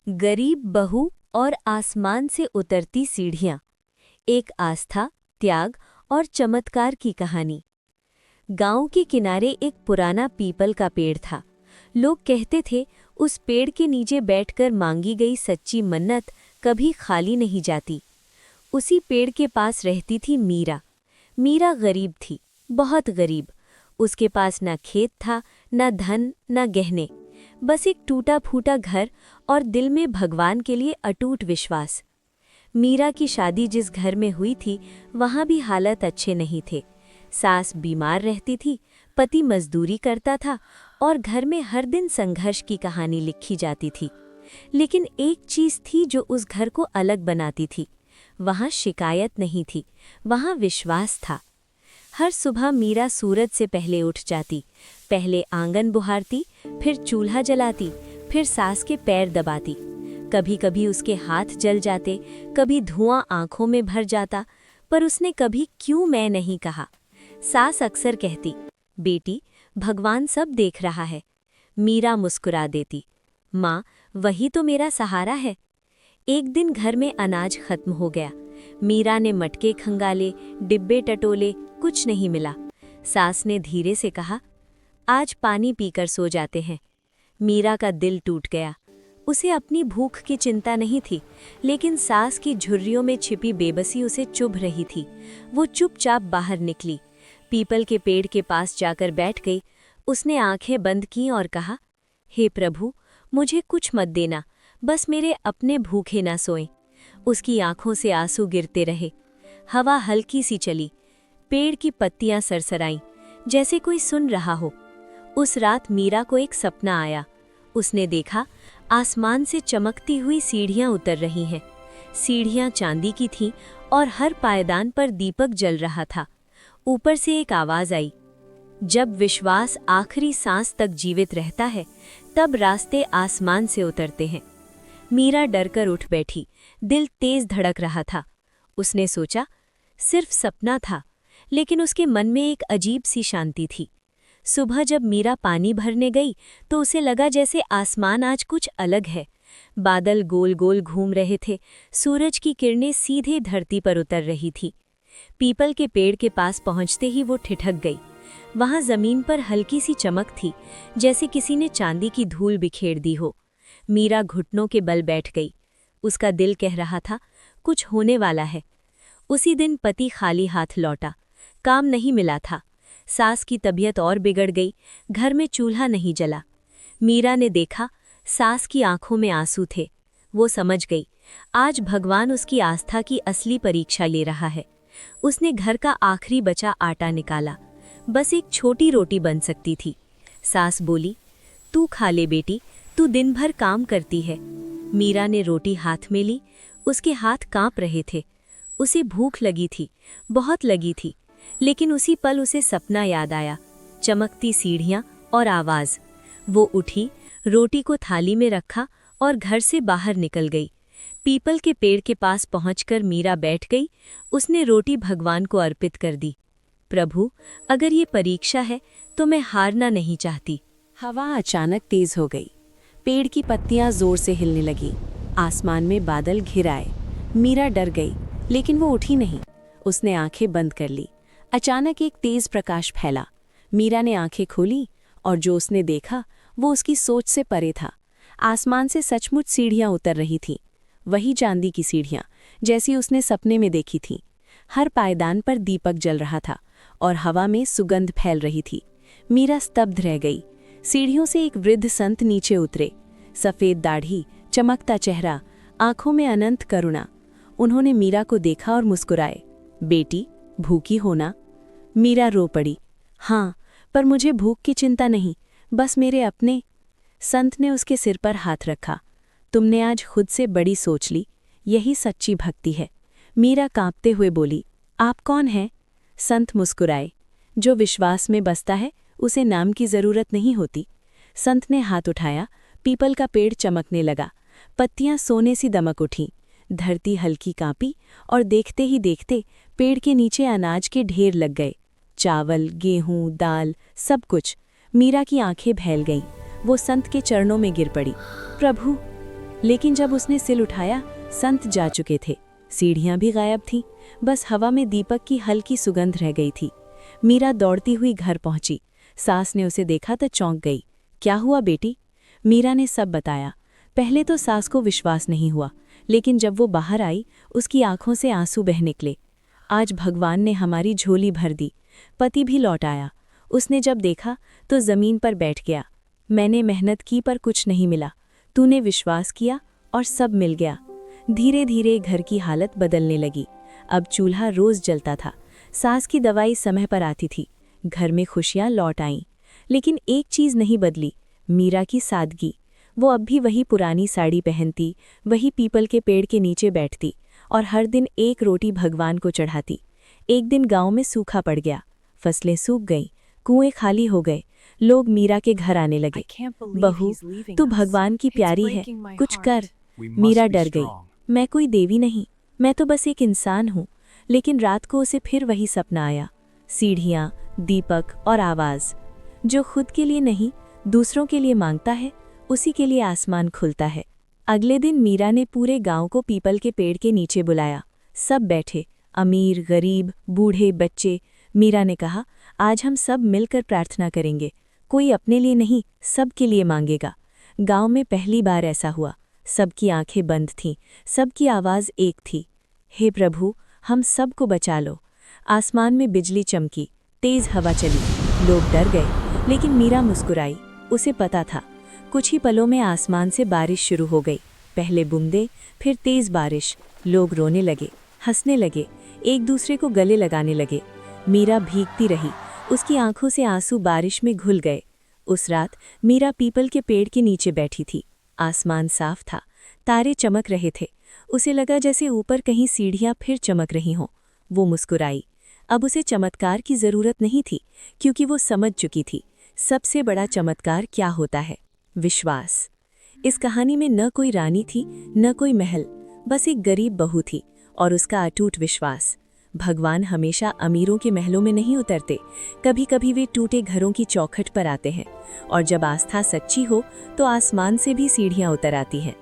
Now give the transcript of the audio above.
गरीब बहू और आसमान से उतरती सीढ़ियाँ। एक आस्था, त्याग और चमत्कार की कहानी। गांव के किनारे एक पुराना पीपल का पेड़ था। लोग कहते थे उस पेड़ के नीचे बैठकर मांगी गई सच्ची मन्नत कभी खाली नहीं जाती। उसी पेड़ के पास रहती थी मीरा। मीरा गरीब थी, बहुत गरीब। उसके पास न खेत था, न धन, न गहने, बस एक टूटा फूटा घर और दिल में भगवान के लिए अटूट विश्वास। मीरा की शादी जिस घर में हुई थी वहाँ भी हालत अच्छे नहीं थे। सास बीमार रहती थी, पति मजदूरी करता था और घर में हर दिन संघर्ष की कहानी लिखी जाती थी। लेकिन एक चीज़ थी जो उस घर को अलग बनाती थी। वहाँ शिकायत नहीं थी, वहाँ विश्वास था। हर सुबह मीरा सूरज से पहले उठ जाती, पहले आंगन बुहारती, फिर चूल्हा जलाती, फिर सास के पैर दबाती। कभी कभी उसके हाथ जल जाते, कभी धुआं आंखों में भर जाता, पर उसने कभी क्यों मैं नहीं कहा। सास अक्सर कहती, बेटी भगवान सब देख रहा है। मीरा मुस्कुरा देती, माँ वही तो मेरा सहारा है। एक दिन घर में अनाज खत्म हो गया। मीरा ने मटके खंगाले, डिब्बे टटोले, कुछ नहीं मिला। सास ने धीरे से कहा, आज पानी पीकर सो जाते हैं। मीरा का दिल टूट गया। उसे अपनी भूख की चिंता नहीं थी, लेकिन सास की झुर्रियों में छिपी बेबसी उसे चुभ रही थी। वो चुपचाप बाहर निकली, पीपल के पेड़ के पास जाकर बैठ गई। उसने आंखें बंद की और कहा, हे प्रभु, मुझे कुछ मत देना, बस मेरे अपने भूखे ना सोएं। उसकी आंखों से आंसू गिरते रहे। हवा हल्की सी चली, पेड़ की पत्तियां सरसराईं, जैसे कोई सुन रहा हो। उस रात मीरा को एक सपना आया। उसने देखा आसमान से चमकती हुई सीढ़ियां उतर रही हैं। सीढ़ियां चांदी की थीं और हर पायदान पर दीपक जल रहा था। ऊपर से एक आवाज आई, जब विश्वास आखिरी सांस तक जीवित रहता है, तब रास्ते आसमान से उतरते हैं। मीरा डरकर उठ बैठी, दिल तेज धड़क रहा था। उसने सोचा, सिर्फ सपना था, लेकिन उसके मन में एक अजीब सी शांति थी। सुबह जब मीरा पानी भरने गई तो उसे लगा जैसे आसमान आज कुछ अलग है। बादल गोल गोल घूम रहे थे, सूरज की किरणें सीधे धरती पर उतर रही थी। पीपल के पेड़ के पास पहुंचते ही वो ठिठक गई। वहां जमीन पर हल्की सी चमक थी, जैसे किसी ने चांदी की धूल बिखेर दी हो। मीरा घुटनों के बल बैठ गई। उसका दिल कह रहा था, कुछ होने वाला है। उसी दिन पति खाली हाथ लौटा। काम नहीं मिला था। सास की तबीयत और बिगड़ गई। घर में चूल्हा नहीं जला। मीरा ने देखा, सास की आंखों में आंसू थे। वो समझ गई, आज भगवान उसकी आस्था की असली परीक्षा ले रहा है। उसने घर का आखिरी बचा आटा निकाला। बस एक छोटी रोटी बन सकती थी। सास बोली, तू खा ले बेटी, तू दिन भर काम करती है। मीरा ने रोटी हाथ में ली। उसके हाथ कांप रहे थे। उसे भूख लगी थी, बहुत लगी थी। लेकिन उसी पल उसे सपना याद आया, चमकती सीढ़ियां और आवाज। वो उठी, रोटी को थाली में रखा और घर से बाहर निकल गई। पीपल के पेड़ के पास पहुंचकर मीरा बैठ गई। उसने रोटी भगवान को अर्पित कर दी। प्रभु, अगर ये परीक्षा है तो मैं हारना नहीं चाहती। हवा अचानक तेज हो गई। पेड़ की पत्तियां जोर से हिलने लगी। आसमान में बादल घिर आए। मीरा डर गई, लेकिन वो उठी नहीं। उसने आंखें बंद कर ली। अचानक एक तेज प्रकाश फैला। मीरा ने आंखें खोली और जो उसने देखा वो उसकी सोच से परे था। आसमान से सचमुच सीढ़ियां उतर रही थीं, वही चांदी की सीढ़ियां जैसी उसने सपने में देखी थीं। हर पायदान पर दीपक जल रहा था और हवा में सुगंध फैल रही थी। मीरा स्तब्ध रह गई। सीढ़ियों से एक वृद्ध संत नीचे उतरे। सफ़ेद दाढ़ी, चमकता चेहरा, आंखों में अनंत करुणा। उन्होंने मीरा को देखा और मुस्कुराए, बेटी भूखी हो ना? मीरा रो पड़ी, हाँ, पर मुझे भूख की चिंता नहीं, बस मेरे अपने। संत ने उसके सिर पर हाथ रखा, तुमने आज खुद से बड़ी सोच ली, यही सच्ची भक्ति है। मीरा कांपते हुए बोली, आप कौन हैं? संत मुस्कुराए, जो विश्वास में बसता है उसे नाम की जरूरत नहीं होती। संत ने हाथ उठाया। पीपल का पेड़ चमकने लगा। पत्तियां सोने सी दमक उठीं। धरती हल्की कांपी और देखते ही देखते पेड़ के नीचे अनाज के ढेर लग गए। चावल, गेहूं, दाल, सब कुछ। मीरा की आंखें फैल गईं। वो संत के चरणों में गिर पड़ी। प्रभु, लेकिन जब उसने सिल उठाया, संत जा चुके थे। सीढ़ियां भी गायब थीं, बस हवा में दीपक की हल्की सुगंध रह गई थी। मीरा दौड़ती हुई घर पहुंची। सास ने उसे देखा तो चौंक गई। क्या हुआ बेटी? मीरा ने सब बताया। पहले तो सास को विश्वास नहीं हुआ, लेकिन जब वो बाहर आई, उसकी आंखों से आंसू बह निकले। आज भगवान ने हमारी झोली भर दी। पति भी लौट आया। उसने जब देखा तो जमीन पर बैठ गया। मैंने मेहनत की पर कुछ नहीं मिला। तूने विश्वास किया और सब मिल गया। धीरे धीरे घर की हालत बदलने लगी। अब चूल्हा रोज जलता था। सास की दवाई समय पर आती थी। घर में खुशियां लौट आईं। लेकिन एक चीज नहीं बदली, मीरा की सादगी। वो अब भी वही पुरानी साड़ी पहनती, वही पीपल के पेड़ के नीचे बैठती और हर दिन एक रोटी भगवान को चढ़ाती। एक दिन गांव में सूखा पड़ गया। फसलें सूख गईं, कुएं खाली हो गए। लोग मीरा के घर आने लगे। बहू, तू भगवान की प्यारी है, कुछ कर। मीरा डर गई। मैं कोई देवी नहीं, मैं तो बस एक इंसान हूँ। लेकिन रात को उसे फिर वही सपना आया। सीढ़ियाँ, दीपक और आवाज़। जो खुद के लिए नहीं, दूसरों के लिए मांगता है, उसी के लिए आसमान खुलता है। अगले दिन मीरा ने पूरे गांव को पीपल के पेड़ के नीचे बुलाया। सब बैठे, अमीर, गरीब, बूढ़े, बच्चे। मीरा ने कहा, आज हम सब मिलकर प्रार्थना करेंगे। कोई अपने लिए नहीं, सबके लिए मांगेगा। गांव में पहली बार ऐसा हुआ। सबकी आंखें बंद थीं, सबकी आवाज़ एक थी। हे प्रभु, हम सबको बचा लो। आसमान में बिजली चमकी, तेज हवा चली। लोग डर गए, लेकिन मीरा मुस्कुराई। उसे पता था, कुछ ही पलों में आसमान से बारिश शुरू हो गई। पहले बूंदें, फिर तेज बारिश। लोग रोने लगे, हंसने लगे, एक दूसरे को गले लगाने लगे। मीरा भीगती रही, उसकी आंखों से आंसू बारिश में घुल गए। उस रात मीरा पीपल के पेड़ के नीचे बैठी थी। आसमान साफ था, तारे चमक रहे थे। उसे लगा जैसे ऊपर कहीं सीढ़ियां फिर चमक रही हों। वो मुस्कुराई। अब उसे चमत्कार की जरूरत नहीं थी, क्योंकि वो समझ चुकी थी सबसे बड़ा चमत्कार क्या होता है। विश्वास। इस कहानी में न कोई रानी थी, न कोई महल, बस एक गरीब बहू थी और उसका अटूट विश्वास। भगवान हमेशा अमीरों के महलों में नहीं उतरते, कभी कभी वे टूटे घरों की चौखट पर आते हैं। और जब आस्था सच्ची हो तो आसमान से भी सीढ़ियां उतर आती हैं।